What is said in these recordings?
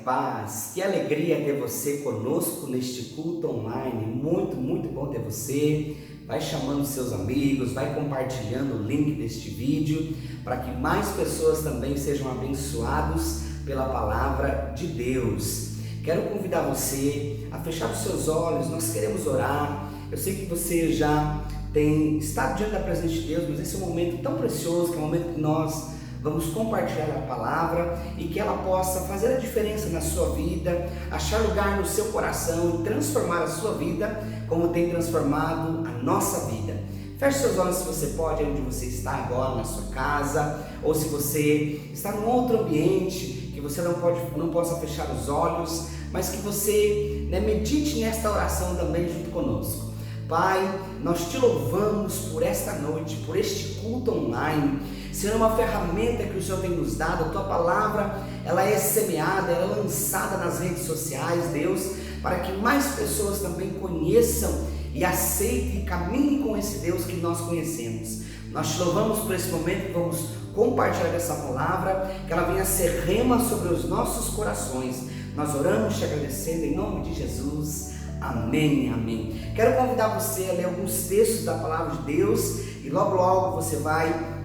paz, que alegria ter você conosco neste culto online, muito bom ter você. Vai chamando seus amigos, vai compartilhando o link deste vídeo, para que mais pessoas também sejam abençoados pela palavra de Deus. Quero convidar você a fechar os seus olhos, nós queremos orar. Eu sei que você já tem estado diante da presença de Deus, mas esse é um momento tão precioso, que é um momento que nós vamos compartilhar a palavra e que ela possa fazer a diferença na sua vida, achar lugar no seu coração e transformar a sua vida como tem transformado a nossa vida. Feche seus olhos se você pode, onde você está agora, na sua casa, ou se você está num outro ambiente que você não possa fechar os olhos, mas que você medite nesta oração também junto conosco. Pai, nós te louvamos por esta noite, por este culto online. Senhor, é uma ferramenta que o Senhor tem nos dado. A tua palavra, ela é semeada, ela é lançada nas redes sociais, Deus, para que mais pessoas também conheçam e aceitem e caminhem com esse Deus que nós conhecemos. Nós te louvamos por esse momento que vamos compartilhar essa palavra, que ela venha ser rema sobre os nossos corações. Nós oramos te agradecendo em nome de Jesus. Amém, amém. Quero convidar você a ler alguns textos da palavra de Deus e logo você vai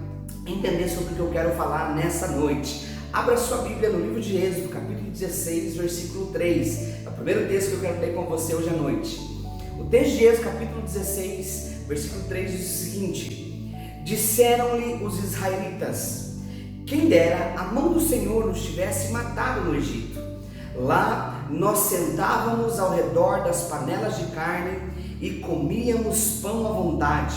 entender sobre o que eu quero falar nessa noite. Abra sua Bíblia no livro de Êxodo, capítulo 16, versículo 3. É o primeiro texto que eu quero ler com você hoje à noite. O texto de Êxodo, capítulo 16, versículo 3 diz o seguinte: disseram-lhe os israelitas: quem dera a mão do Senhor nos tivesse matado no Egito. Lá nós sentávamos ao redor das panelas de carne e comíamos pão à vontade.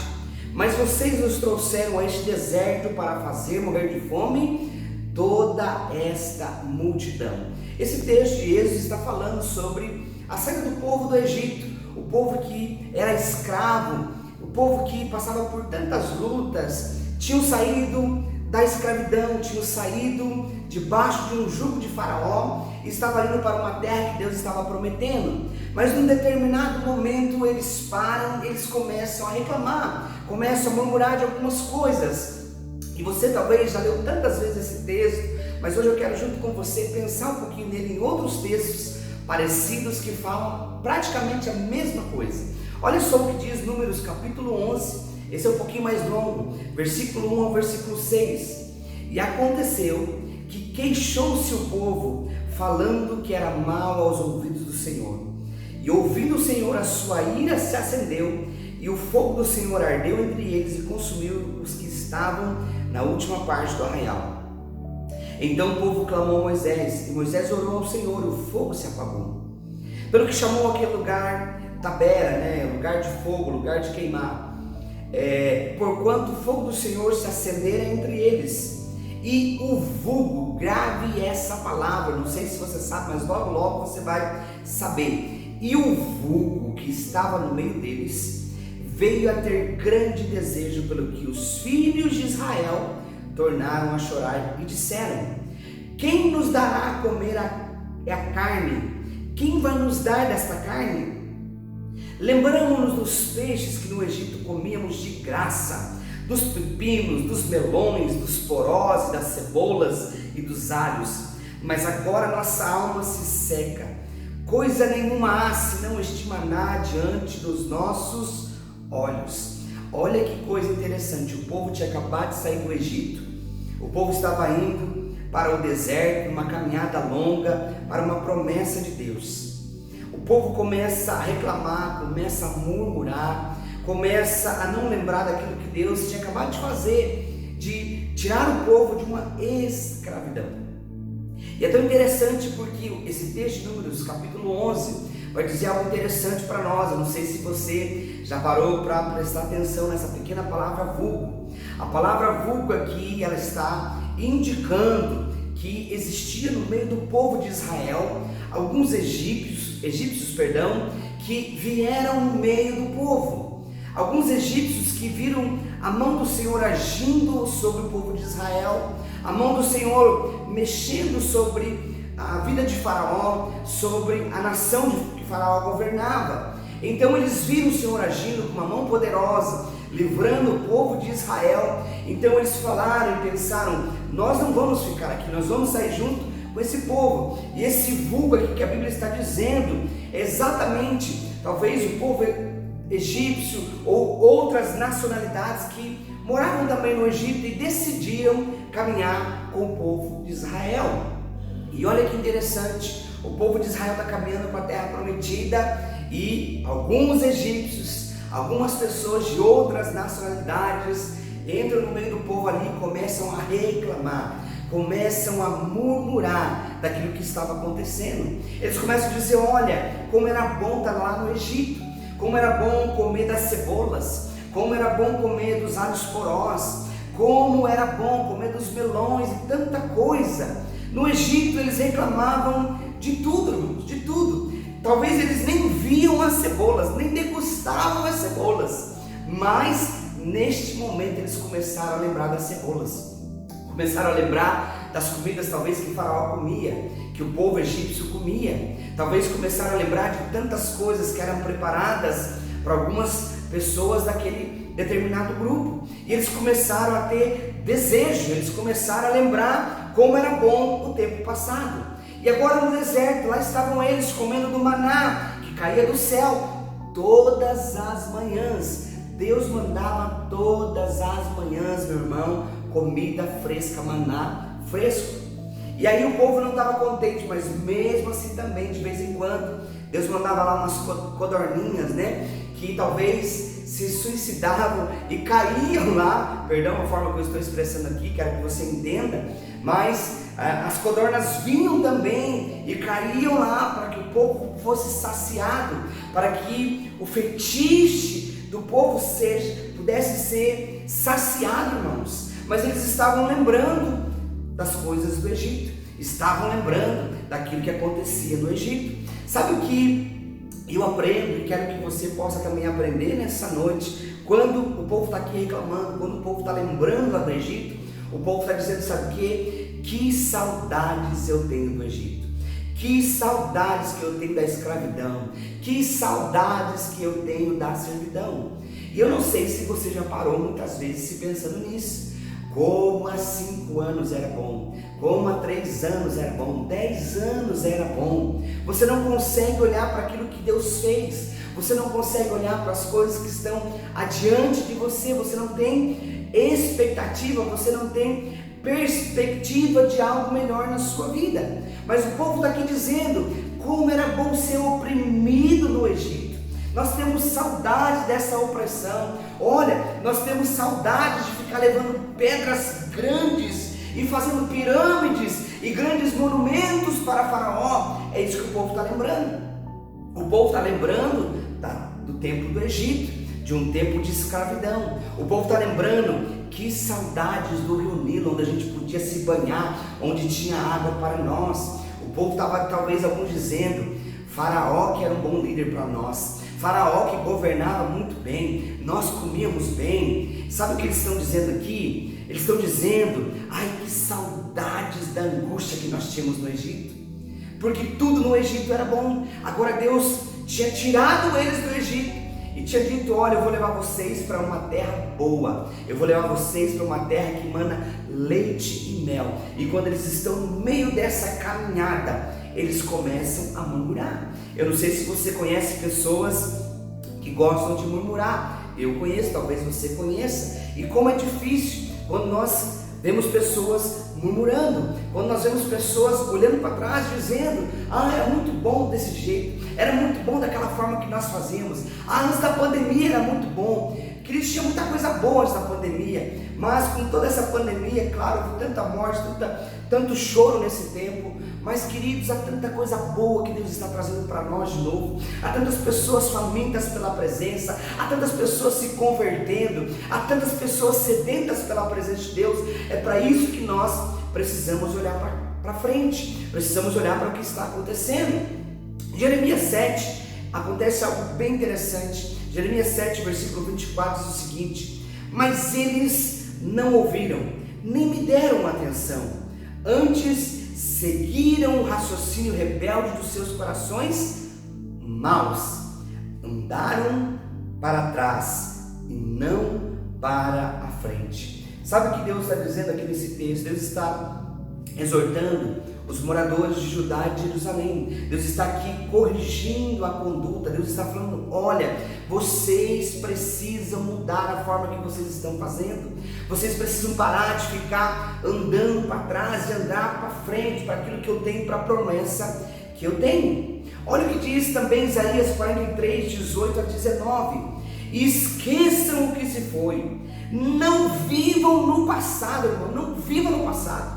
Mas vocês nos trouxeram a este deserto para fazer morrer de fome toda esta multidão. Esse texto de Êxodo está falando sobre a saída do povo do Egito, o povo que era escravo, o povo que passava por tantas lutas, tinham saído da escravidão, tinham saído debaixo de um jugo de Faraó e estavam indo para uma terra que Deus estava prometendo. Mas num determinado momento eles param, eles começam a reclamar, começam a murmurar de algumas coisas. E você talvez já leu tantas vezes esse texto, mas hoje eu quero junto com você pensar um pouquinho nele em outros textos parecidos que falam praticamente a mesma coisa. Olha só o que diz Números capítulo 11, esse é um pouquinho mais longo, versículo 1 ao versículo 6. E aconteceu que queixou-se o povo, falando que era mal aos ouvidos do Senhor. E ouvindo o Senhor, a sua ira se acendeu, e o fogo do Senhor ardeu entre eles e consumiu os que estavam na última parte do arraial. Então o povo clamou a Moisés, e Moisés orou ao Senhor, e o fogo se apagou. Pelo que chamou aquele lugar Tabera, lugar de fogo, lugar de queimar. Porquanto o fogo do Senhor se acendera entre eles. E o vulgo, grave essa palavra, não sei se você sabe, mas logo você vai saber. E o vulgo que estava no meio deles veio a ter grande desejo pelo que os filhos de Israel tornaram a chorar e disseram: quem nos dará a comer a carne? Quem vai nos dar desta carne? Lembramos-nos dos peixes que no Egito comíamos de graça, dos pepinos, dos melões, dos porós, das cebolas e dos alhos. Mas agora nossa alma se seca, coisa nenhuma há senão este maná diante dos nossos olhos. Olha que coisa interessante, o povo tinha acabado de sair do Egito, o povo estava indo para o deserto, uma caminhada longa, para uma promessa de Deus. O povo começa a reclamar, começa a murmurar, começa a não lembrar daquilo que Deus tinha acabado de fazer, de tirar o povo de uma escravidão. E é tão interessante porque esse texto de Números, capítulo 11, vai dizer algo interessante para nós. Eu não sei se você já parou para prestar atenção nessa pequena palavra vulgo. A palavra vulgo aqui, ela está indicando que existia no meio do povo de Israel alguns egípcios, que vieram no meio do povo. Alguns egípcios que viram a mão do Senhor agindo sobre o povo de Israel, a mão do Senhor mexendo sobre a vida de Faraó, sobre a nação que Faraó governava. Então eles viram o Senhor agindo com uma mão poderosa, livrando o povo de Israel. Então eles falaram e pensaram: nós não vamos ficar aqui, nós vamos sair junto com com esse povo. E esse vulgo aqui que a Bíblia está dizendo é exatamente, talvez o povo egípcio ou outras nacionalidades que moravam também no Egito e decidiram caminhar com o povo de Israel. E olha que interessante, o povo de Israel está caminhando para a terra prometida e alguns egípcios, algumas pessoas de outras nacionalidades entram no meio do povo ali e começam a reclamar, começam a murmurar daquilo que estava acontecendo. Eles começam a dizer: olha, como era bom estar lá no Egito, como era bom comer das cebolas, como era bom comer dos alhos porós, como era bom comer dos melões e tanta coisa. No Egito eles reclamavam de tudo, irmãos, de tudo. Talvez eles nem viam as cebolas, nem degustavam as cebolas, mas neste momento eles começaram a lembrar das cebolas, começaram a lembrar das comidas talvez que Faraó comia, que o povo egípcio comia. Talvez começaram a lembrar de tantas coisas que eram preparadas para algumas pessoas daquele determinado grupo. E eles começaram a ter desejo, eles começaram a lembrar como era bom o tempo passado. E agora no deserto, lá estavam eles comendo do maná que caía do céu todas as manhãs. Deus mandava todas as manhãs, meu irmão, comida fresca, maná fresco. E aí o povo não estava contente, mas mesmo assim também, de vez em quando, Deus mandava lá umas codorninhas, né? Que talvez se suicidavam e caíam lá, perdão a forma que eu estou expressando aqui, quero que você entenda, mas as codornas vinham também e caíam lá para que o povo fosse saciado, para que o fetiche do povo pudesse ser saciado, irmãos. Mas eles estavam lembrando das coisas do Egito, estavam lembrando daquilo que acontecia no Egito. Sabe o que eu aprendo e quero que você possa também aprender nessa noite? Quando o povo está aqui reclamando, quando o povo está lembrando lá do Egito, o povo está dizendo: sabe o que? Que saudades eu tenho do Egito, que saudades que eu tenho da escravidão, que saudades que eu tenho da servidão. E eu não sei se você já parou muitas vezes se pensando nisso. Como há 5 anos era bom, como há 3 anos era bom, 10 anos era bom. Você não consegue olhar para aquilo que Deus fez, você não consegue olhar para as coisas que estão adiante de você, você não tem expectativa, você não tem perspectiva de algo melhor na sua vida. Mas o povo está aqui dizendo como era bom ser oprimido no Egito. Nós temos saudade dessa opressão. Olha, nós temos saudade de ficar levando pedras grandes e fazendo pirâmides e grandes monumentos para Faraó. É isso que o povo está lembrando. O povo está lembrando do tempo do Egito, de um tempo de escravidão. O povo está lembrando que saudades do Rio Nilo, onde a gente podia se banhar, onde tinha água para nós. O povo estava, talvez alguns dizendo: Faraó que era um bom líder para nós, Faraó que governava muito bem, nós comíamos bem. Sabe o que eles estão dizendo aqui? Eles estão dizendo: ai, que saudades da angústia que nós tínhamos no Egito, porque tudo no Egito era bom. Agora Deus tinha tirado eles do Egito e tinha dito: olha, eu vou levar vocês para uma terra boa, eu vou levar vocês para uma terra que emana leite e mel. E quando eles estão no meio dessa caminhada, eles começam a murmurar. Eu não sei se você conhece pessoas que gostam de murmurar. Eu conheço, talvez você conheça. E como é difícil quando nós vemos pessoas murmurando, quando nós vemos pessoas olhando para trás dizendo: ah, era muito bom desse jeito, era muito bom daquela forma que nós fazíamos, antes da pandemia era muito bom. Queridos, tinha muita coisa boa antes da pandemia, mas com toda essa pandemia, é claro, com tanta morte, tanto choro nesse tempo, mas queridos, há tanta coisa boa que Deus está trazendo para nós de novo. Há tantas pessoas famintas pela presença, há tantas pessoas se convertendo, há tantas pessoas sedentas pela presença de Deus. É para isso que nós precisamos olhar para frente, precisamos olhar para o que está acontecendo. Jeremias 7, acontece algo bem interessante. Jeremias 7, versículo 24 diz o seguinte: mas eles não ouviram, nem me deram atenção, antes seguiram o raciocínio rebelde dos seus corações maus, andaram para trás e não para a frente. Sabe o que Deus está dizendo aqui nesse texto? Deus está exortando os moradores de Judá e de Jerusalém. Deus está aqui corrigindo a conduta. Deus está falando: olha, vocês precisam mudar a forma que vocês estão fazendo. Vocês precisam parar de ficar andando para trás e andar para frente, para aquilo que eu tenho, para a promessa que eu tenho. Olha o que diz também Isaías 43, 18 a 19. Esqueçam o que se foi. Não vivam no passado, irmão. Não vivam no passado.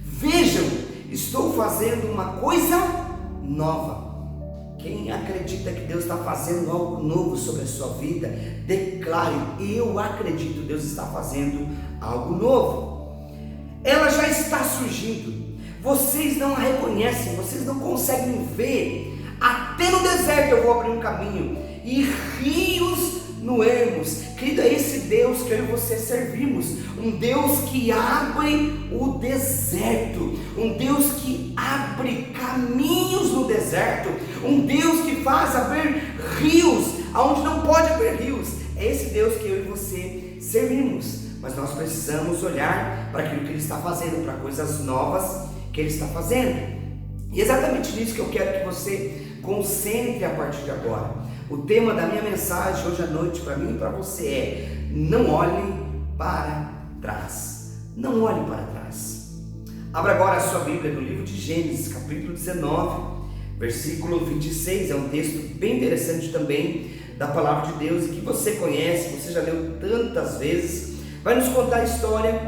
Vejam, estou fazendo uma coisa nova. Quem acredita que Deus está fazendo algo novo sobre a sua vida, declare: eu acredito, Deus está fazendo algo novo. Ela já está surgindo. Vocês não a reconhecem, vocês não conseguem ver. Até no deserto eu vou abrir um caminho e rios no ermos. Querido, é esse Deus que eu e você servimos, um Deus que abre o deserto, um Deus que abre caminhos no deserto, um Deus que faz abrir rios aonde não pode abrir rios. É esse Deus que eu e você servimos, mas nós precisamos olhar para aquilo que Ele está fazendo, para coisas novas que Ele está fazendo. E é exatamente nisso que eu quero que você concentre a partir de agora. O tema da minha mensagem hoje à noite para mim e para você é: não olhe para trás. Não olhe para trás. Abra agora a sua Bíblia no livro de Gênesis, capítulo 19, versículo 26. É um texto bem interessante também da palavra de Deus e que você conhece, você já leu tantas vezes. Vai nos contar a história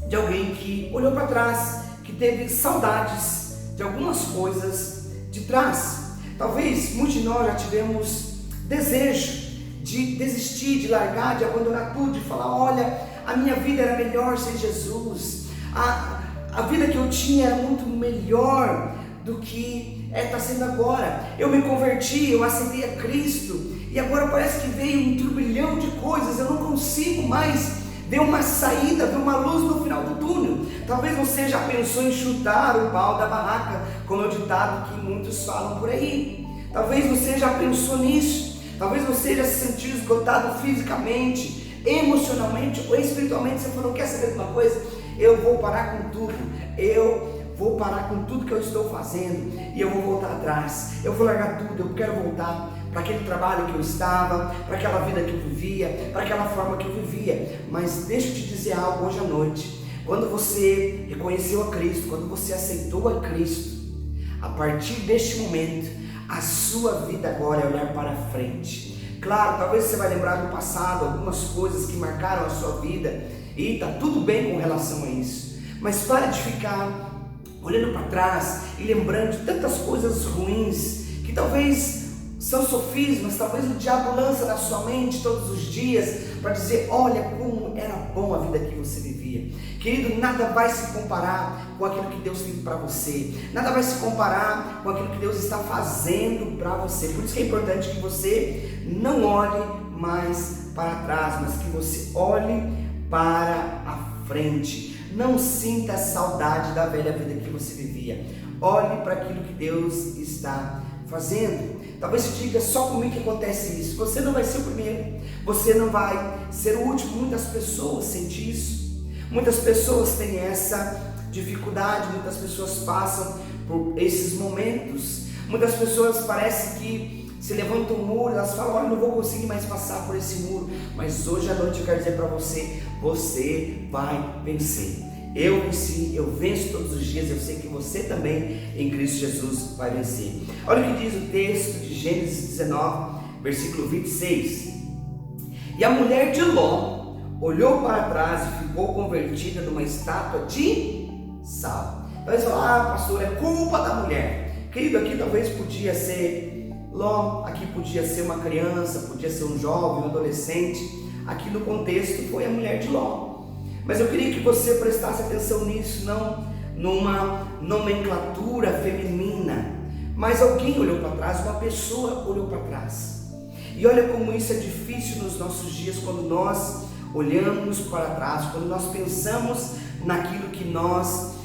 de alguém que olhou para trás, que teve saudades de algumas coisas de trás. Talvez muitos de nós já tivemos desejo de desistir, de largar, de abandonar tudo, de falar: olha, a minha vida era melhor sem Jesus, a vida que eu tinha era muito melhor do que está sendo agora. Eu me converti, eu aceitei a Cristo e agora parece que veio um turbilhão de coisas, eu não consigo mais ver uma saída, ver uma luz no final do túnel. Talvez você já pensou em chutar o pau da barraca, como é o ditado que muitos falam por aí. Talvez você já pensou nisso. Talvez você já se sentiu esgotado fisicamente, emocionalmente ou espiritualmente. Você falou: quer saber de uma coisa? Eu vou parar com tudo. Eu vou parar com tudo que eu estou fazendo e eu vou voltar atrás. Eu vou largar tudo. Eu quero voltar para aquele trabalho que eu estava, para aquela vida que eu vivia, para aquela forma que eu vivia. Mas deixa eu te dizer algo hoje à noite. Quando você reconheceu a Cristo, quando você aceitou a Cristo, a partir deste momento, a sua vida agora é olhar para frente. Claro, talvez você vai lembrar do passado, algumas coisas que marcaram a sua vida, e está tudo bem com relação a isso. Mas pare de ficar olhando para trás e lembrando de tantas coisas ruins que talvez são sofismas, talvez o diabo lança na sua mente todos os dias para dizer: olha como era bom a vida que você vivia. Querido, nada vai se comparar com aquilo que Deus tem para você, nada vai se comparar com aquilo que Deus está fazendo para você. Por isso que é importante que você não olhe mais para trás, mas que você olhe para a frente. Não sinta saudade da velha vida que você vivia. Olhe para aquilo que Deus está fazendo. Talvez você diga: só comigo que acontece isso. Você não vai ser o primeiro, você não vai ser o último. Muitas pessoas sentem isso, muitas pessoas têm essa dificuldade, muitas pessoas passam por esses momentos. Muitas pessoas parece que se levantam um muro, elas falam: olha, não vou conseguir mais passar por esse muro. Mas hoje à noite eu quero dizer para você: você vai vencer. Eu venci, eu venço todos os dias, eu sei que você também em Cristo Jesus vai vencer. Olha o que diz o texto de Gênesis 19, versículo 26. E a mulher de Ló olhou para trás e ficou convertida numa estátua de sal. Então eles falam: ah, pastor, é culpa da mulher. Querido, aqui talvez podia ser Ló, aqui podia ser uma criança, podia ser um jovem, um adolescente. Aqui no contexto foi a mulher de Ló. Mas eu queria que você prestasse atenção nisso, não numa nomenclatura feminina, mas alguém olhou para trás, uma pessoa olhou para trás. E olha como isso é difícil nos nossos dias, quando nós olhamos para trás, quando nós pensamos naquilo que nós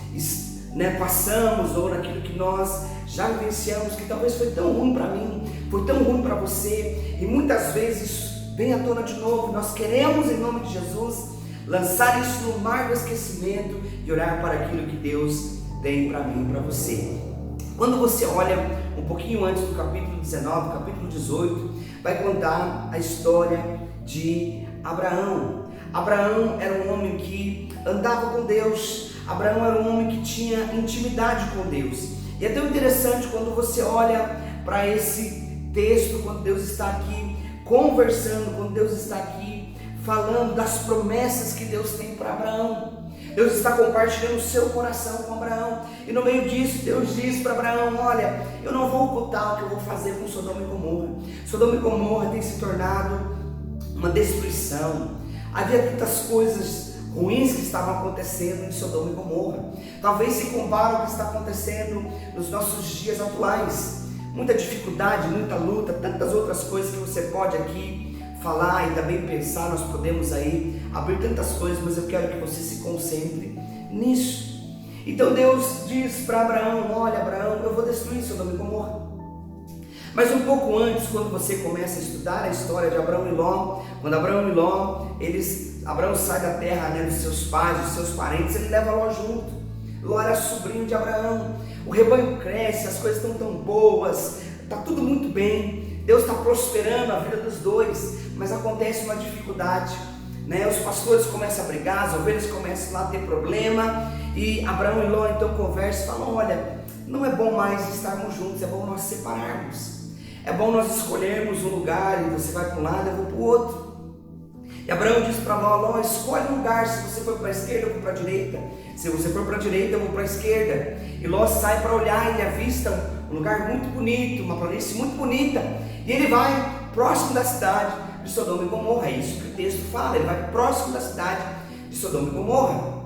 passamos, ou naquilo que nós já vivenciamos, que talvez foi tão ruim para mim, foi tão ruim para você, e muitas vezes vem à tona de novo. Nós queremos, em nome de Jesus, lançar isso no mar do esquecimento e olhar para aquilo que Deus tem para mim e para você. Quando você olha um pouquinho antes do capítulo 19, capítulo 18, vai contar a história de Abraão. Abraão era um homem que andava com Deus. Abraão era um homem que tinha intimidade com Deus. E é tão interessante quando você olha para esse texto, quando Deus está aqui conversando, quando Deus está aqui falando das promessas que Deus tem para Abraão. Deus está compartilhando o seu coração com Abraão. E no meio disso, Deus diz para Abraão: olha, eu não vou ocultar o que eu vou fazer com Sodoma e Gomorra. Sodoma e Gomorra tem se tornado uma destruição. Havia tantas coisas ruins que estavam acontecendo em Sodoma e Gomorra. Talvez se compare ao que está acontecendo nos nossos dias atuais. Muita dificuldade, muita luta, tantas outras coisas que você pode aqui falar e também pensar. Nós podemos aí abrir tantas coisas, mas eu quero que você se concentre nisso. Então Deus diz para Abraão: olha, Abraão, eu vou destruir Sodoma e Gomorra. Mas um pouco antes, quando você começa a estudar a história de Abraão e Ló, quando Abraão e Ló, Abraão sai da terra, dos seus pais, dos seus parentes, ele leva Ló junto. Ló era sobrinho de Abraão. O rebanho cresce, as coisas estão tão boas, está tudo muito bem, Deus está prosperando a vida dos dois, mas acontece uma dificuldade, os pastores começam a brigar, as ovelhas começam lá a ter problema, e Abraão e Ló então conversam e falam: olha, não é bom mais estarmos juntos, é bom nós separarmos, é bom nós escolhermos um lugar, e você vai para um lado, eu vou para o outro. E Abraão diz para Ló: Ló, escolhe um lugar, se você for para a esquerda eu vou para a direita, se você for para a direita eu vou para a esquerda. E Ló sai para olhar e avista um lugar muito bonito, uma planície muito bonita, e ele vai próximo da cidade de Sodoma e Gomorra. É isso que o texto fala, ele vai próximo da cidade de Sodoma e Gomorra.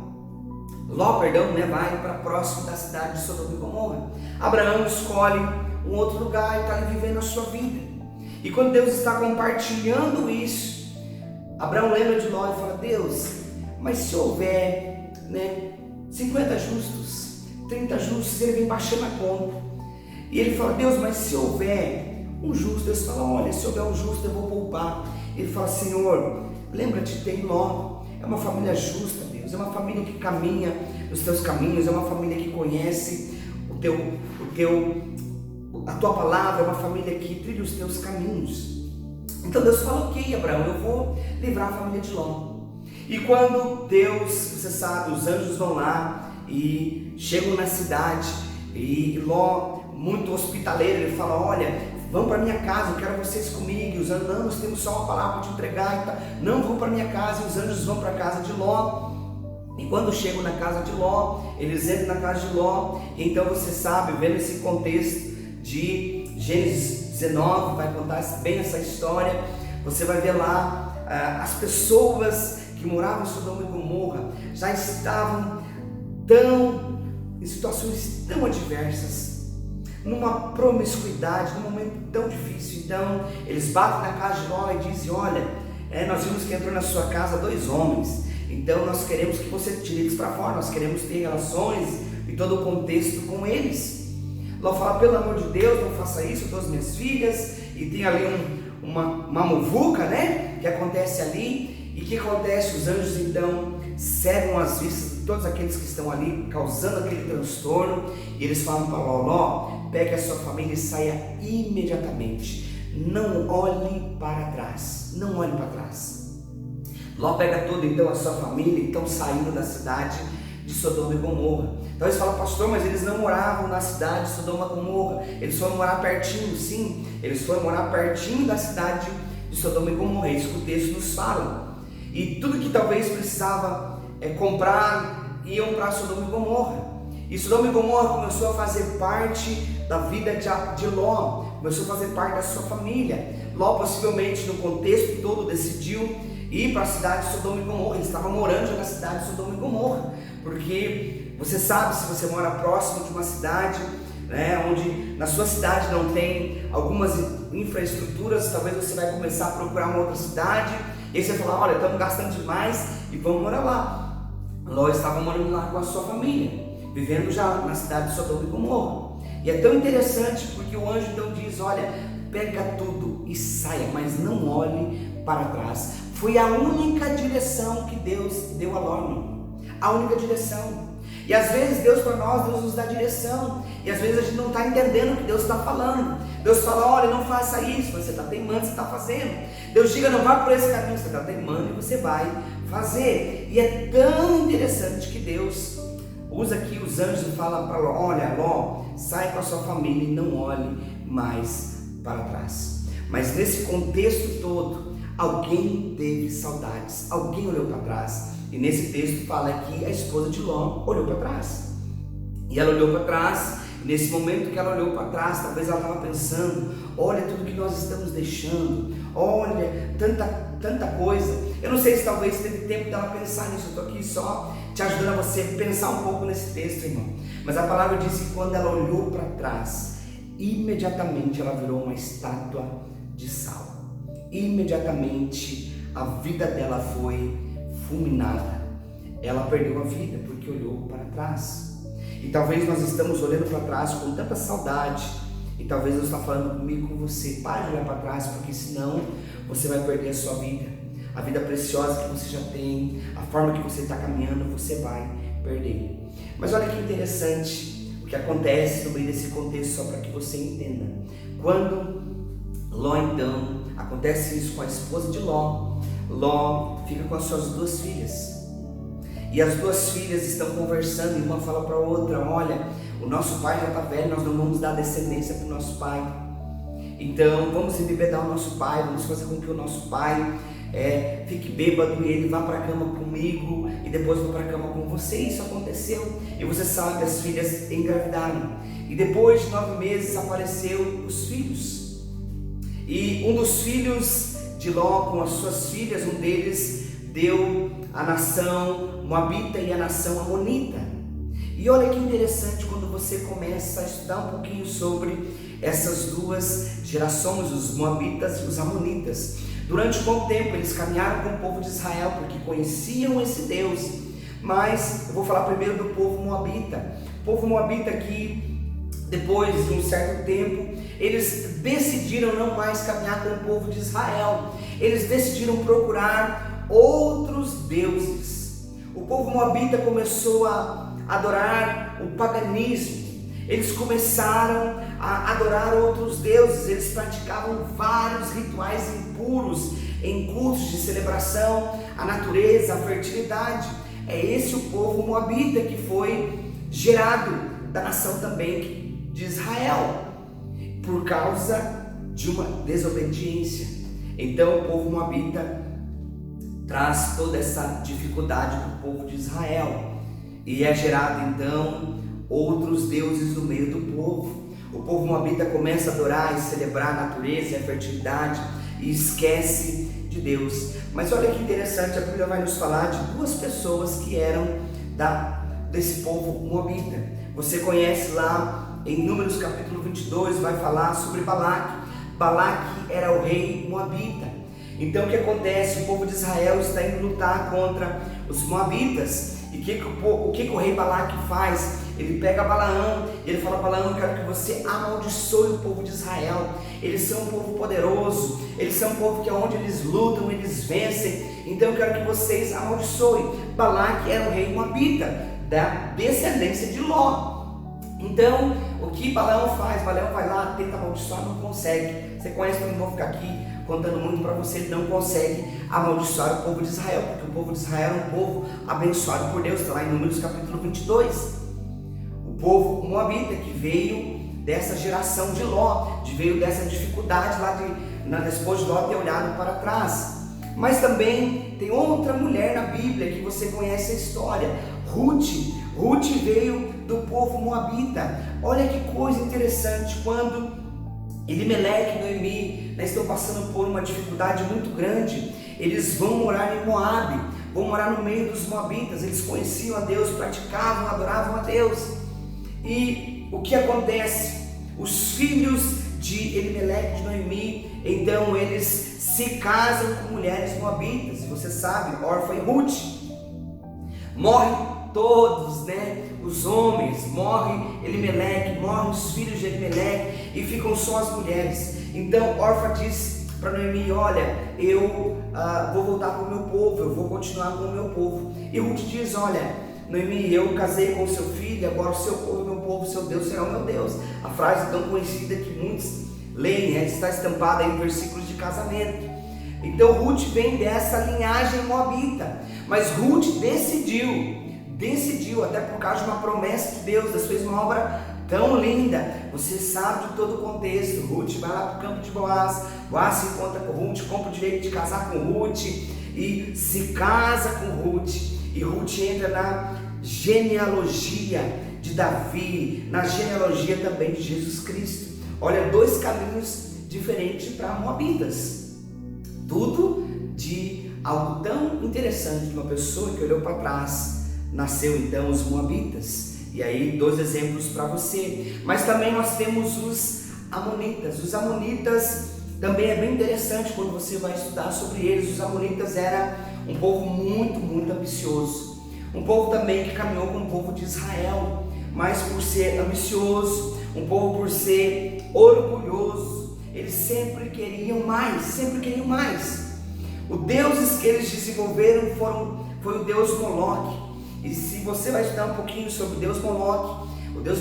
Ló, vai para próximo da cidade de Sodoma e Gomorra. Abraão escolhe um outro lugar e está ali vivendo a sua vida. E quando Deus está compartilhando isso, Abraão lembra de Ló e fala: Deus, mas se houver 50 justos, 30 justos, ele vem baixando a conta. E ele fala: Deus, mas se houver um justo, Deus fala: olha, se houver um justo eu vou poupar. Ele fala: Senhor, lembra-te, tem Ló, é uma família justa, Deus, é uma família que caminha nos teus caminhos, é uma família que conhece a tua palavra, é uma família que trilha os teus caminhos. Então Deus fala: ok, Abraão, eu vou livrar a família de Ló. E quando Deus, você sabe, os anjos vão lá e chegam na cidade, e Ló, muito hospitaleiro, ele fala: olha, vão para minha casa, eu quero vocês comigo. E os anjos: não, nós temos só uma palavra para te entregar. E tá, não, vão para minha casa. E os anjos vão para a casa de Ló. E quando chegam na casa de Ló, eles entram na casa de Ló. Então você sabe, vendo esse contexto de Gênesis 19, vai contar bem essa história. Você vai ver lá as pessoas que moravam em Sodoma e Gomorra já estavam em situações tão adversas, numa promiscuidade, num momento tão difícil. Então eles batem na casa de Ló e dizem: olha, nós vimos que entrou na sua casa 2 homens, então nós queremos que você tire eles para fora, nós queremos ter relações e todo o contexto com eles. Ló fala: pelo amor de Deus, não faça isso, eu dou as minhas filhas. E tem ali uma muvuca, que acontece ali. E o que acontece? Os anjos então cegam as vistas de todos aqueles que estão ali, causando aquele transtorno. E eles falam para Ló: Ló, pegue a sua família e saia imediatamente, não olhe para trás, não olhe para trás. Ló pega toda então a sua família e estão saindo da cidade de Sodoma e Gomorra. Então eles falam: pastor, mas eles não moravam na cidade de Sodoma e Gomorra, eles foram morar pertinho. Sim, eles foram morar pertinho da cidade de Sodoma e Gomorra, é isso que o texto nos fala. E tudo que talvez precisava comprar, iam para Sodoma e Gomorra. E Sodoma e Gomorra começou a fazer parte da vida de Ló, começou a fazer parte da sua família. Ló possivelmente no contexto todo decidiu ir para a cidade de Sodoma e Gomorra. Ele estava morando já na cidade de Sodoma e Gomorra, porque você sabe, se você mora próximo de uma cidade, onde na sua cidade não tem algumas infraestruturas, talvez você vai começar a procurar uma outra cidade, e aí você fala: olha, estamos gastando demais e vamos morar lá. Ló estava morando lá com a sua família, vivendo já na cidade de Sodoma e Gomorra. E é tão interessante porque o anjo então diz: olha, pega tudo e saia, mas não olhe para trás. Foi a única direção que Deus deu a Ló, a única direção. E às vezes Deus para nós, Deus nos dá direção. E às vezes a gente não está entendendo o que Deus está falando. Deus fala, olha, não faça isso, você está teimando, você está fazendo. Deus diga, não vá por esse caminho, você está teimando e você vai fazer. E é tão interessante que Deus usa aqui os anjos e fala para Ló, olha Ló, sai com a sua família e não olhe mais para trás. Mas nesse contexto todo, alguém teve saudades, alguém olhou para trás. E nesse texto fala que a esposa de Ló olhou para trás. E ela olhou para trás, e nesse momento que ela olhou para trás, talvez ela estava pensando, olha tudo que nós estamos deixando, olha tanta coisa. Eu não sei se talvez teve tempo dela pensar nisso, eu estou aqui só te ajudando a você pensar um pouco nesse texto, irmão. Mas a palavra diz que quando ela olhou para trás, imediatamente ela virou uma estátua de sal. Imediatamente a vida dela foi fulminada. Ela perdeu a vida porque olhou para trás. E talvez nós estamos olhando para trás com tanta saudade, e talvez Deus está falando comigo, com você, pare de olhar para trás, porque senão você vai perder a sua vida, a vida preciosa que você já tem, a forma que você está caminhando, você vai perder. Mas olha que interessante o que acontece no meio desse contexto, só para que você entenda. Quando Ló, então, acontece isso com a esposa de Ló, Ló fica com as suas duas filhas. E as duas filhas estão conversando, e uma fala para a outra, olha, o nosso pai já está velho, nós não vamos dar descendência para o nosso pai. Então vamos embebedar o nosso pai, vamos fazer com que o nosso pai fique bêbado e ele vá para a cama comigo e depois vou para a cama com você. Isso aconteceu, e você sabe, as filhas engravidaram. E depois de 9 meses apareceu os filhos. E um dos filhos de Ló com as suas filhas, um deles deu a nação moabita e a nação amonita. E olha que interessante quando você começa a estudar um pouquinho sobre essas duas gerações, os moabitas e os amonitas. Durante um bom tempo eles caminharam com o povo de Israel porque conheciam esse Deus. Mas eu vou falar primeiro do povo moabita. O povo moabita que depois de um certo tempo eles decidiram não mais caminhar com o povo de Israel. Eles decidiram procurar outros deuses. O povo moabita começou a adorar o paganismo. Eles começaram a adorar outros deuses. Eles praticavam vários rituais impuros em cultos de celebração à natureza, à fertilidade. É esse o povo moabita que foi gerado da nação também de Israel, por causa de uma desobediência. Então o povo moabita traz toda essa dificuldade para o povo de Israel, e é gerado então outros deuses no meio do povo. O povo moabita começa a adorar e celebrar a natureza e a fertilidade e esquece de Deus. Mas olha que interessante, a Bíblia vai nos falar de duas pessoas que eram desse povo moabita. Você conhece lá em Números capítulo 22, vai falar sobre Balaque. Balaque era o rei moabita. Então o que acontece? O povo de Israel está indo lutar contra os moabitas. E o que o rei Balaque faz? Ele pega Balaão e ele fala: Balaão, eu quero que você amaldiçoe o povo de Israel. Eles são um povo poderoso, eles são um povo que onde eles lutam, eles vencem. Então eu quero que vocês amaldiçoem. Balaque era o rei moabita, da descendência de Ló. Então o que Balaão faz? Balaão vai lá, tenta amaldiçoar, não consegue. Você conhece, eu não vou ficar aqui contando muito para você. Ele não consegue amaldiçoar o povo de Israel, porque o povo de Israel é um povo abençoado por Deus. Está lá em Números capítulo 22. O povo moabita que veio dessa geração de Ló, veio dessa dificuldade lá na esposa de Ló ter olhado para trás. Mas também tem outra mulher na Bíblia que você conhece a história, Ruth. Ruth veio do povo moabita. Olha que coisa interessante, quando Elimeleque e Noemi estão passando por uma dificuldade muito grande, eles vão morar em Moabe, vão morar no meio dos moabitas. Eles conheciam a Deus, praticavam, adoravam a Deus. E o que acontece? Os filhos de Elimeleque e de Noemi, então eles se casam com mulheres moabitas. E você sabe, Orfa e Ruth, morrem todos, os homens, morre Elimeleque, morrem os filhos de Elimeleque e ficam só as mulheres. Então Orfa diz para Noemi: olha, eu vou voltar para o meu povo, eu vou continuar com o meu povo. E Ruth diz: olha, Noemi, eu casei com o seu filho, agora o seu povo é meu povo, o seu Deus será o meu Deus. A frase tão conhecida que muitos leem, né? Está estampada em versículos de casamento. Então Ruth vem dessa linhagem moabita, mas Ruth decidiu, até por causa de uma promessa de Deus, Deus fez uma obra tão linda. Você sabe de todo o contexto. Ruth vai lá para o campo de Boaz, Boaz se encontra com Ruth, compra o direito de casar com Ruth e se casa com Ruth, e Ruth entra na genealogia de Davi, na genealogia também de Jesus Cristo. Olha, 2 caminhos diferentes para moabitas, tudo de algo tão interessante, de uma pessoa que olhou para trás, nasceu então os moabitas. E aí 2 exemplos para você. Mas também nós temos os amonitas. Os amonitas também é bem interessante quando você vai estudar sobre eles. Os amonitas era um povo muito ambicioso, um povo também que caminhou com o povo de Israel, mas por ser ambicioso, um povo por ser orgulhoso, eles sempre queriam mais. O Deus que eles desenvolveram foi o Deus Moloque. E se você vai estudar um pouquinho sobre o Deus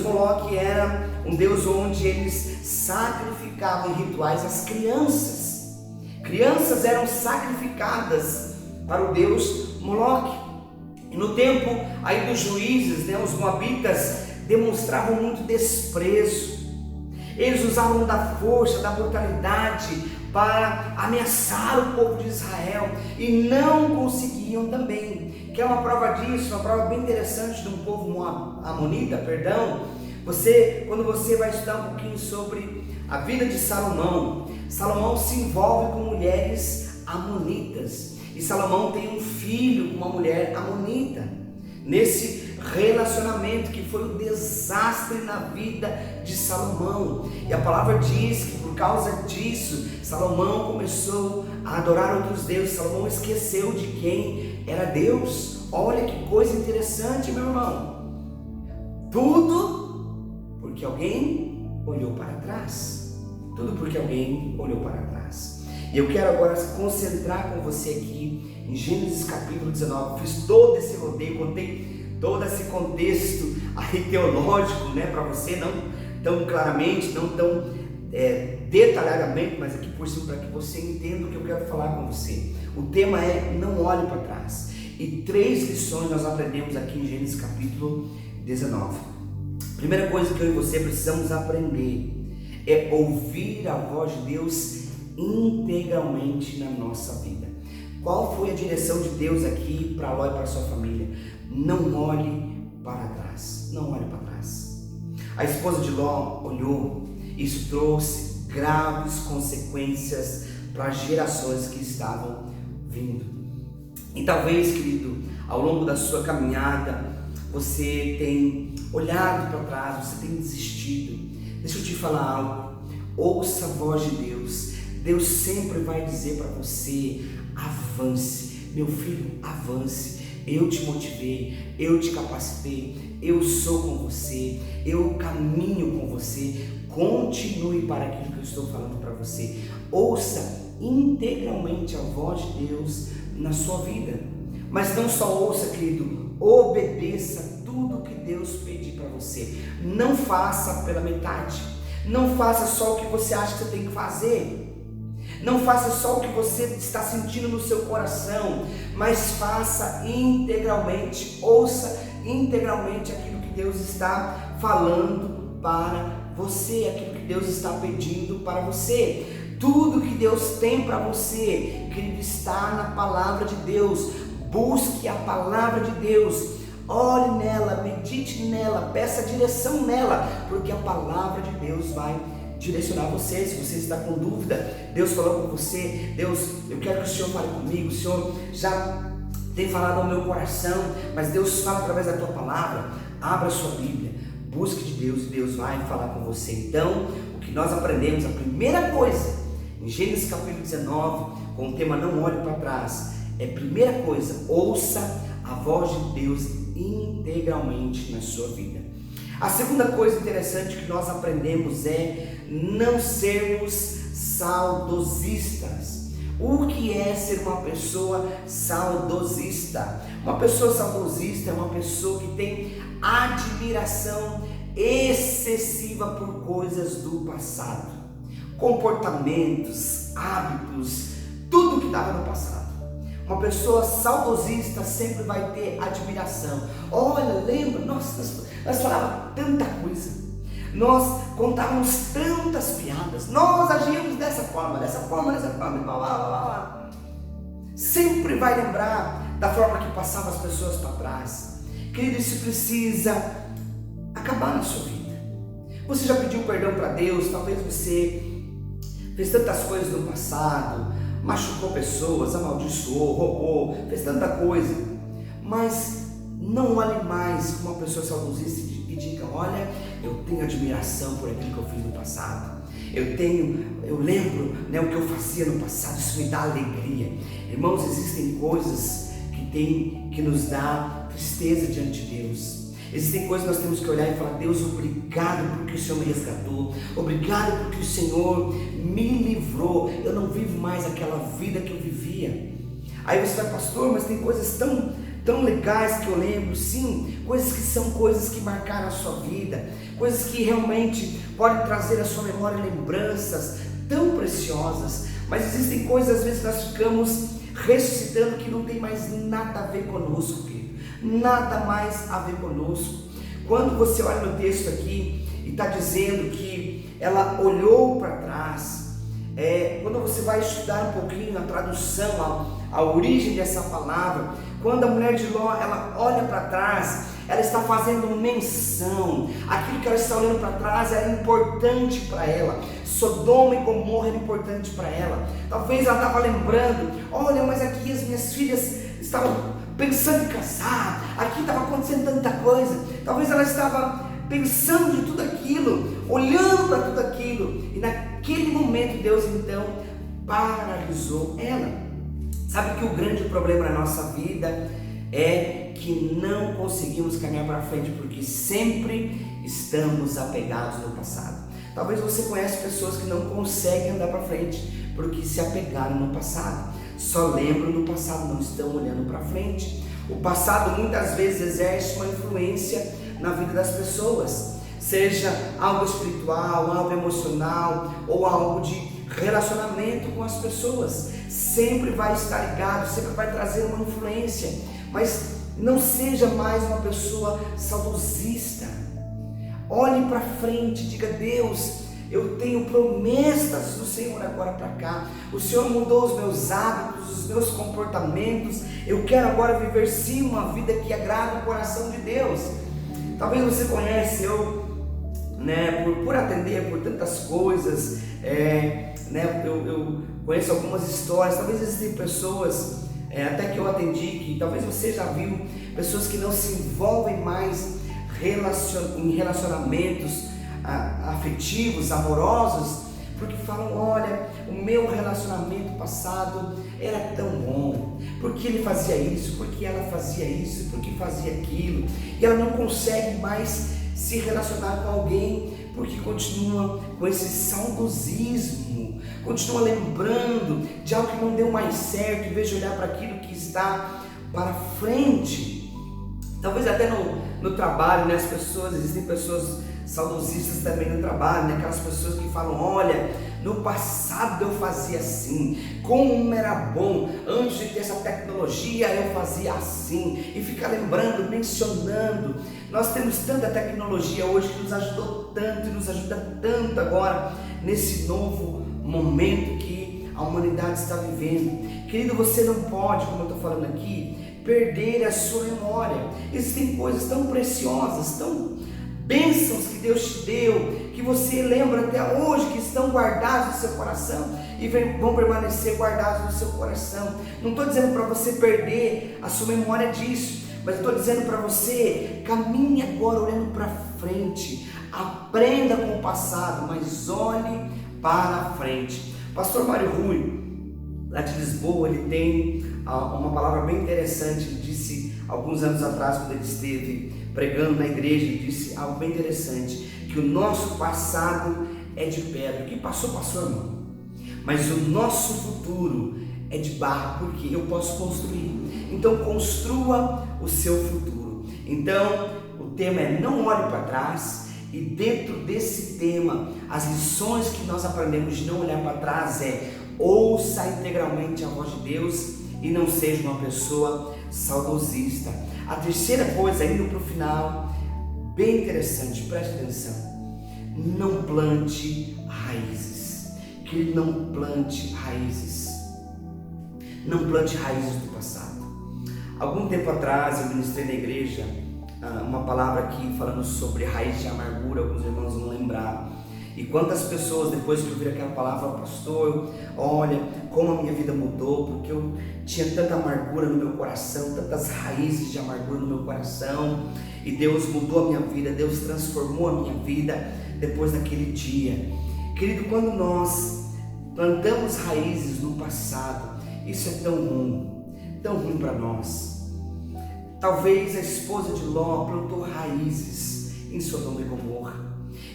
Moloque era um Deus onde eles sacrificavam em rituais as crianças. Crianças eram sacrificadas para o Deus Moloque. E no tempo aí dos juízes, né, os moabitas demonstravam muito desprezo. Eles usavam da força, da brutalidade para ameaçar o povo de Israel e não conseguiam também. Que é uma prova disso, uma prova bem interessante de um povo amonita, quando você vai estudar um pouquinho sobre a vida de Salomão, Salomão se envolve com mulheres amonitas, e Salomão tem um filho com uma mulher amonita, nesse relacionamento que foi um desastre na vida de Salomão, e a palavra diz que por causa disso, Salomão começou a adorar outros deuses, Salomão esqueceu de quem era Deus. Olha que coisa interessante, meu irmão, tudo porque alguém olhou para trás, e eu quero agora se concentrar com você aqui em Gênesis capítulo 19, fiz todo esse rodeio, contei todo esse contexto aí teológico, né, para você, não tão claramente, não tão detalhadamente, mas aqui por cima, para que você entenda o que eu quero falar com você. O tema é não olhe para trás, e 3 lições nós aprendemos aqui em Gênesis capítulo 19. Primeira coisa que eu e você precisamos aprender é ouvir a voz de Deus integralmente na nossa vida. Qual foi a direção de Deus aqui para Ló e para sua família? Não olhe para trás, A esposa de Ló olhou, isso trouxe graves consequências para as gerações que estavam vindo. E talvez, querido, ao longo da sua caminhada, você tem olhado para trás, você tem desistido. Deixa eu te falar algo, ouça a voz de Deus. Deus sempre vai dizer para você: avance, meu filho, avance. Eu te motivei, eu te capacitei, eu sou com você, eu caminho com você. Continue para aquilo que eu estou falando para você. Ouça integralmente a voz de Deus na sua vida. Mas não só ouça, querido, obedeça tudo que Deus pedir para você. Não faça pela metade. Não faça só o que você acha que você tem que fazer. Não faça só o que você está sentindo no seu coração, mas faça integralmente, ouça integralmente aquilo que Deus está falando para você, aquilo que Deus está pedindo para você. Tudo que Deus tem para você, querido, está na palavra de Deus. Busque a palavra de Deus, olhe nela, medite nela, peça direção nela, porque a palavra de Deus vai direcionar você. Se você está com dúvida, Deus falou com você: Deus, eu quero que o Senhor fale comigo, o Senhor já tem falado ao meu coração, mas Deus fala através da tua palavra. Abra a sua Bíblia, busque de Deus e Deus vai falar com você. Então, o que nós aprendemos, a primeira coisa, em Gênesis capítulo 19, com o tema não olhe para trás, primeira coisa, ouça a voz de Deus integralmente na sua vida. A segunda coisa interessante que nós aprendemos é não sermos saudosistas. O que é ser uma pessoa saudosista? Uma pessoa saudosista é uma pessoa que tem admiração excessiva por coisas do passado, comportamentos, hábitos, tudo que estava no passado. Uma pessoa saudosista sempre vai ter admiração. Olha, lembra? Nossa, nós falávamos tanta coisa, nós contávamos tantas piadas, nós agíamos dessa forma, blá, blá, blá. Sempre vai lembrar da forma que passavam as pessoas para trás. Querido, isso precisa acabar na sua vida. Você já pediu perdão para Deus? Talvez você fez tantas coisas no passado, machucou pessoas, amaldiçoou, roubou, fez tanta coisa, mas não olhe mais como uma pessoa saudosista e diga: olha, eu tenho admiração por aquilo que eu fiz no passado, eu lembro, né, o que eu fazia no passado, isso me dá alegria. Irmãos, existem coisas que nos dá tristeza diante de Deus. Existem coisas que nós temos que olhar e falar: Deus, obrigado porque o Senhor me resgatou, obrigado porque o Senhor me livrou, eu não vivo mais aquela vida que eu vivia. Aí você vai: pastor, mas tem coisas tão legais que eu lembro. Sim, coisas que são coisas que marcaram a sua vida, coisas que realmente podem trazer à sua memória lembranças tão preciosas, mas existem coisas às vezes que nós ficamos ressuscitando que não tem mais nada a ver conosco, querido, nada mais a ver conosco. Quando você olha no texto aqui e está dizendo que ela olhou para trás, quando você vai estudar um pouquinho a tradução, a origem dessa palavra, quando a mulher de Ló, ela olha para trás, ela está fazendo menção, aquilo que ela está olhando para trás era importante para ela. Sodoma e Gomorra era importante para ela. Talvez ela estava lembrando: olha, mas aqui as minhas filhas estavam pensando em casar, aqui estava acontecendo tanta coisa. Talvez ela estava pensando em tudo aquilo, olhando para tudo aquilo, e naquele momento Deus então paralisou ela. Sabe que o grande problema na nossa vida é que não conseguimos caminhar para frente porque sempre estamos apegados no passado. Talvez você conheça pessoas que não conseguem andar para frente porque se apegaram no passado, só lembram do passado, não estão olhando para frente. O passado muitas vezes exerce uma influência na vida das pessoas, seja algo espiritual, algo emocional ou algo de relacionamento com as pessoas. Sempre vai estar ligado, sempre vai trazer uma influência, mas não seja mais uma pessoa saudosista. Olhe para frente, diga: Deus, eu tenho promessas do Senhor agora para cá, o Senhor mudou os meus hábitos, os meus comportamentos, eu quero agora viver sim uma vida que agrada o coração de Deus. Talvez você conhece eu, né, por atender por tantas coisas, eu conheço algumas histórias. Talvez existem pessoas, até que eu atendi, que talvez você já viu, pessoas que não se envolvem mais em relacionamentos afetivos, amorosos, porque falam: olha, o meu relacionamento passado era tão bom, porque ele fazia isso, porque ela fazia isso, porque fazia aquilo, e ela não consegue mais se relacionar com alguém, porque continua com esse saudosismo, continua lembrando de algo que não deu mais certo, em vez de olhar para aquilo que está para frente. Talvez até no trabalho, né? Existem pessoas saudosistas também no trabalho, né? Aquelas pessoas que falam: olha, no passado eu fazia assim, como era bom, antes de ter essa tecnologia eu fazia assim, e fica lembrando, mencionando. Nós temos tanta tecnologia hoje que nos ajudou tanto e nos ajuda tanto agora, nesse novo momento que a humanidade está vivendo. Querido, você não pode, como eu estou falando aqui, perder a sua memória. Existem coisas tão preciosas, tão bênçãos que Deus te deu, que você lembra até hoje, que estão guardados no seu coração e vão permanecer guardados no seu coração. Não estou dizendo para você perder a sua memória disso, mas estou dizendo para você: caminhe agora olhando para frente, aprenda com o passado, mas olhe para frente. Pastor Mário Rui, lá de Lisboa, ele tem uma palavra bem interessante. Ele disse alguns anos atrás, quando ele esteve pregando na igreja, ele disse algo bem interessante: que o nosso passado é de pedra. O que passou, irmão. mas o nosso futuro é de barro, porque eu posso construir. Então construa o seu futuro. Então o tema é não olhe para trás, e dentro desse tema, as lições que nós aprendemos de não olhar para trás é: ouça integralmente a voz de Deus e não seja uma pessoa saudosista. A terceira coisa, indo para o final, bem interessante, preste atenção: não plante raízes. Que ele não plante raízes. Não plante raízes do passado. Algum tempo atrás eu ministrei na igreja uma palavra aqui falando sobre raiz de amargura. Alguns irmãos vão lembrar. E quantas pessoas, depois que ouviram aquela palavra: pastor, olha como a minha vida mudou, porque eu tinha tanta amargura no meu coração, tantas raízes de amargura no meu coração, e Deus mudou a minha vida, Deus transformou a minha vida depois daquele dia. Querido, quando nós plantamos raízes no passado, isso é tão ruim para nós. Talvez a esposa de Ló plantou raízes em Sodoma e Gomorra.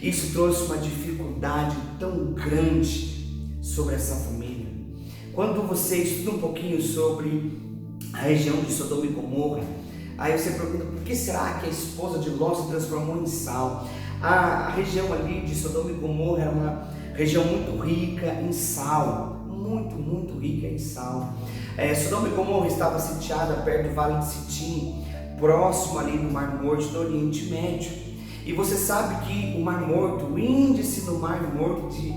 Isso trouxe uma dificuldade tão grande sobre essa família. Quando você estuda um pouquinho sobre a região de Sodoma e Gomorra, aí você pergunta: por que será que a esposa de Ló se transformou em sal? A região ali de Sodoma e Gomorra era uma região muito rica em sal, muito rica em sal. Sodoma e Gomorra estava sitiada perto do Vale de Sitim, próximo ali do Mar Morto, do Oriente Médio. E você sabe que o Mar Morto, o índice no Mar Morto de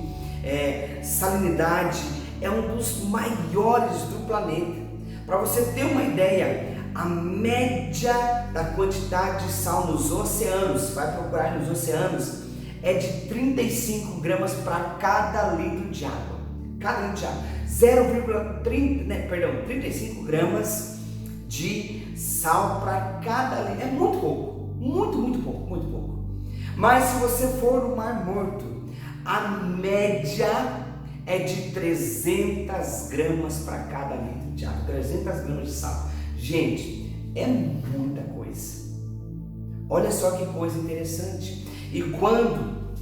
salinidade é um dos maiores do planeta. Para você ter uma ideia, a média da quantidade de sal nos oceanos, vai procurar nos oceanos, é de 35 gramas para cada litro de água. Cada litro de água, 35 gramas de sal para cada litro. É muito pouco, muito pouco. Mas se você for no Mar Morto, a média é de 300 gramas para cada litro de água, 300 gramas de sal. Gente, é muita coisa. Olha só que coisa interessante. E quando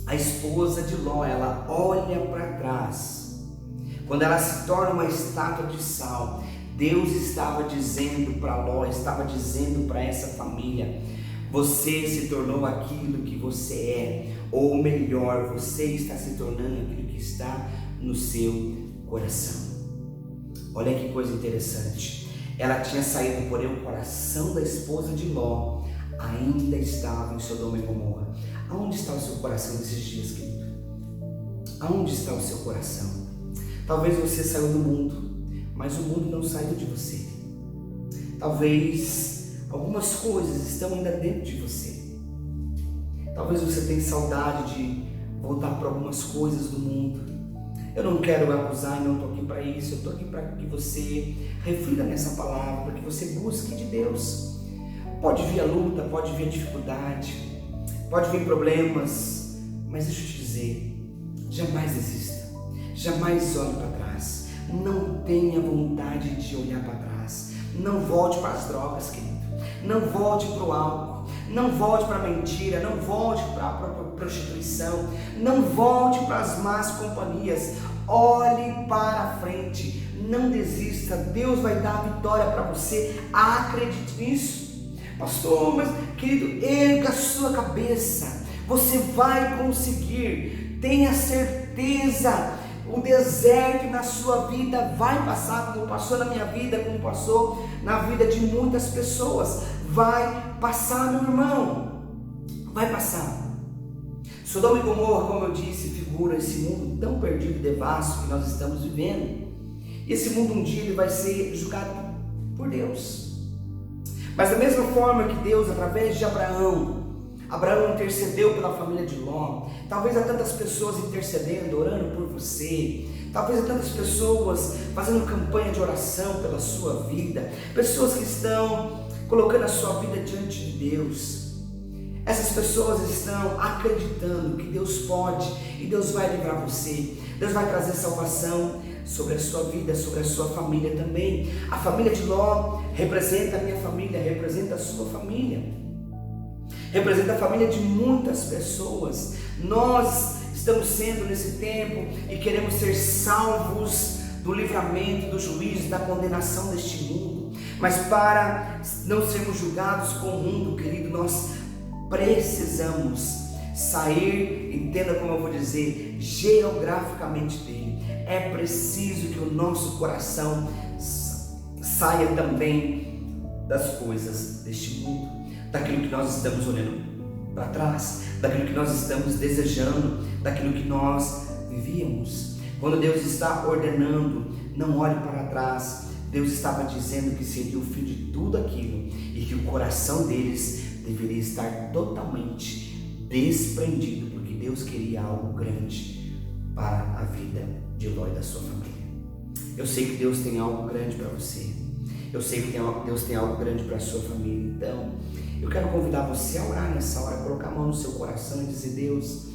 a esposa de Ló, ela olha para trás, quando ela se torna uma estátua de sal, Deus estava dizendo para Ló, estava dizendo para essa família: você se tornou aquilo que você é, ou melhor, você está se tornando aquilo que está no seu coração. Olha que coisa interessante. Ela tinha saído, porém o coração da esposa de Ló ainda estava em Sodoma e Gomorra. Aonde está o seu coração nesses dias, querido? Aonde está o seu coração? Talvez você saiu do mundo, mas o mundo não saiu de você. Talvez algumas coisas estão ainda dentro de você. Talvez você tenha saudade de voltar para algumas coisas do mundo. Eu não quero acusar e não estou aqui para isso. Eu estou aqui para que você reflita nessa palavra, para que você busque de Deus. Pode vir a luta, pode vir a dificuldade, pode vir problemas, mas deixa eu te dizer, jamais desista, jamais olhe para trás, não tenha vontade de olhar para trás, não volte para as drogas, querido, não volte para o álcool, não volte para a mentira, não volte para a prostituição, não volte para as más companhias, olhe para a frente, não desista, Deus vai dar a vitória para você, acredite nisso. Pastor, mas querido, erga a sua cabeça, você vai conseguir, tenha certeza. O deserto na sua vida vai passar, como passou na minha vida, como passou na vida de muitas pessoas. Vai passar, meu irmão, vai passar. Sodoma e Gomorra, como eu disse, figura esse mundo tão perdido e devasso que nós estamos vivendo. E esse mundo um dia ele vai ser julgado por Deus. Mas da mesma forma que Deus, através de Abraão intercedeu pela família de Ló, talvez há tantas pessoas intercedendo, orando por você, talvez há tantas pessoas fazendo campanha de oração pela sua vida, pessoas que estão colocando a sua vida diante de Deus. Essas pessoas estão acreditando que Deus pode e Deus vai livrar você, Deus vai trazer salvação sobre a sua vida, sobre a sua família também. A família de Ló representa a minha família, representa a sua família, representa a família de muitas pessoas. Nós estamos sendo nesse tempo e queremos ser salvos do livramento, do juízo, da condenação deste mundo. Mas para não sermos julgados com o mundo, querido, nós precisamos sair, entenda como eu vou dizer, geograficamente dele. É preciso que o nosso coração saia também das coisas deste mundo, daquilo que nós estamos olhando para trás, daquilo que nós estamos desejando, daquilo que nós vivíamos. Quando Deus está ordenando, não olhe para trás, Deus estava dizendo que seria o fim de tudo aquilo e que o coração deles deveria estar totalmente desprendido, porque Deus queria algo grande para a vida de Ló e da sua família. Eu sei que Deus tem algo grande para você, eu sei que Deus tem algo grande para a sua família. Então eu quero convidar você a orar nessa hora, colocar a mão no seu coração e dizer: Deus,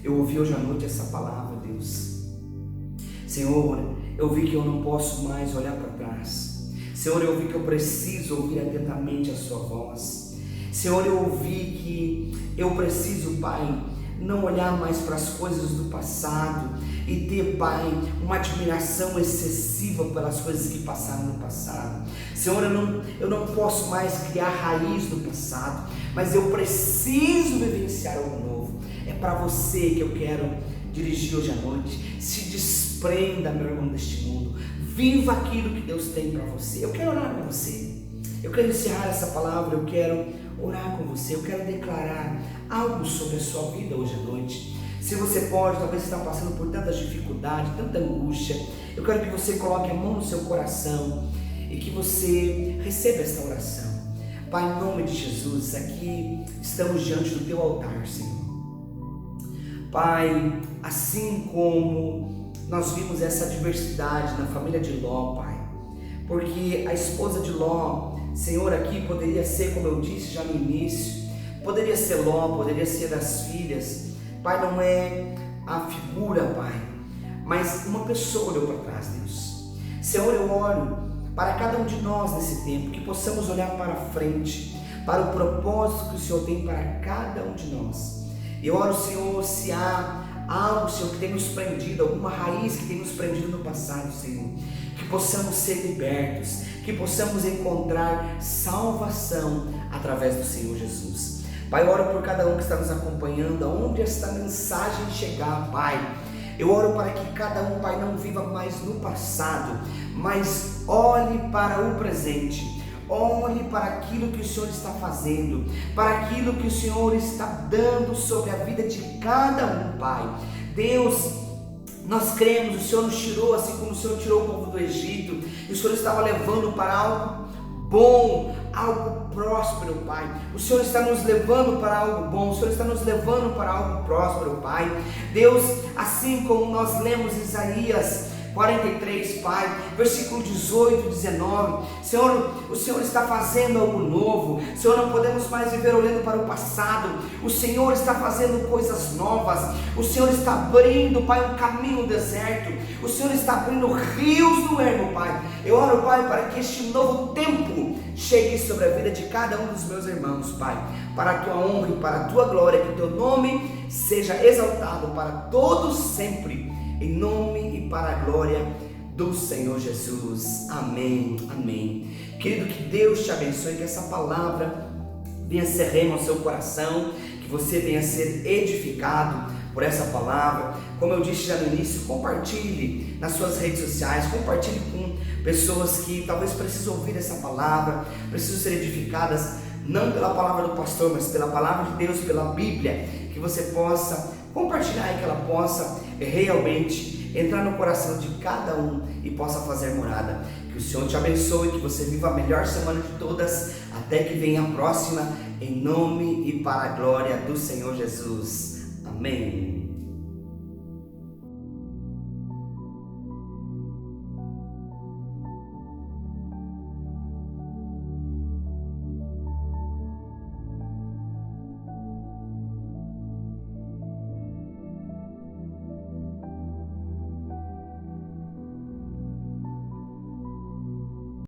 eu ouvi hoje à noite essa palavra, Deus. Senhor, eu vi que eu não posso mais olhar para trás. Senhor, eu vi que eu preciso ouvir atentamente a sua voz. Senhor, eu ouvi que eu preciso, Pai, não olhar mais para as coisas do passado e ter, Pai, uma admiração excessiva pelas coisas que passaram no passado. Senhor, eu não posso mais criar raiz do passado, mas eu preciso vivenciar algo novo. É para você que eu quero dirigir hoje à noite. Se desprenda, meu irmão, deste mundo. Viva aquilo que Deus tem para você. Eu quero orar com você. Eu quero encerrar essa palavra. Eu quero orar com você. Eu quero declarar algo sobre a sua vida hoje à noite. Se você pode, talvez está passando por tantas dificuldades, tanta angústia, eu quero que você coloque a mão no seu coração e que você receba esta oração. Pai, em nome de Jesus, aqui estamos diante do teu altar, Senhor. Pai, assim como nós vimos essa diversidade na família de Ló, Pai, porque a esposa de Ló, Senhor, aqui poderia ser, como eu disse já no início, poderia ser Ló, poderia ser das filhas. Pai, não é a figura, Pai, mas uma pessoa olhou para trás, Deus. Senhor, eu oro para cada um de nós nesse tempo, que possamos olhar para frente, para o propósito que o Senhor tem para cada um de nós. Eu oro, Senhor, se há algo, Senhor, que tem nos prendido, alguma raiz que tem nos prendido no passado, Senhor, que possamos ser libertos, que possamos encontrar salvação através do Senhor Jesus. Pai, eu oro por cada um que está nos acompanhando, aonde esta mensagem chegar, Pai. Eu oro para que cada um, Pai, não viva mais no passado, mas olhe para o presente. Olhe para aquilo que o Senhor está fazendo, para aquilo que o Senhor está dando sobre a vida de cada um, Pai. Deus, nós cremos, o Senhor nos tirou, assim como o Senhor tirou o povo do Egito, e o Senhor estava levando para algo bom, algo próspero, Pai. O Senhor está nos levando para algo bom, o Senhor está nos levando para algo próspero, Pai. Deus, assim como nós lemos Isaías 43, Pai, versículo 18 e 19, Senhor, o Senhor está fazendo algo novo. Senhor, não podemos mais viver olhando para o passado. O Senhor está fazendo coisas novas. O Senhor está abrindo, Pai, um caminho no deserto. O Senhor está abrindo rios no ermo, Pai. Eu oro, Pai, para que este novo tempo chegue sobre a vida de cada um dos meus irmãos, Pai, para a tua honra e para a tua glória, que o teu nome seja exaltado para todos sempre, em nome e para a glória do Senhor Jesus. Amém, amém. Querido, que Deus te abençoe, que essa palavra venha ser rema ao seu coração, que você venha ser edificado por essa palavra. Como eu disse já no início, compartilhe nas suas redes sociais, compartilhe com pessoas que talvez precisam ouvir essa palavra, precisam ser edificadas, não pela palavra do pastor, mas pela palavra de Deus, pela Bíblia, que você possa compartilhar e que ela possa realmente entrar no coração de cada um e possa fazer morada. Que o Senhor te abençoe, que você viva a melhor semana de todas, até que venha a próxima, em nome e para a glória do Senhor Jesus. Amém.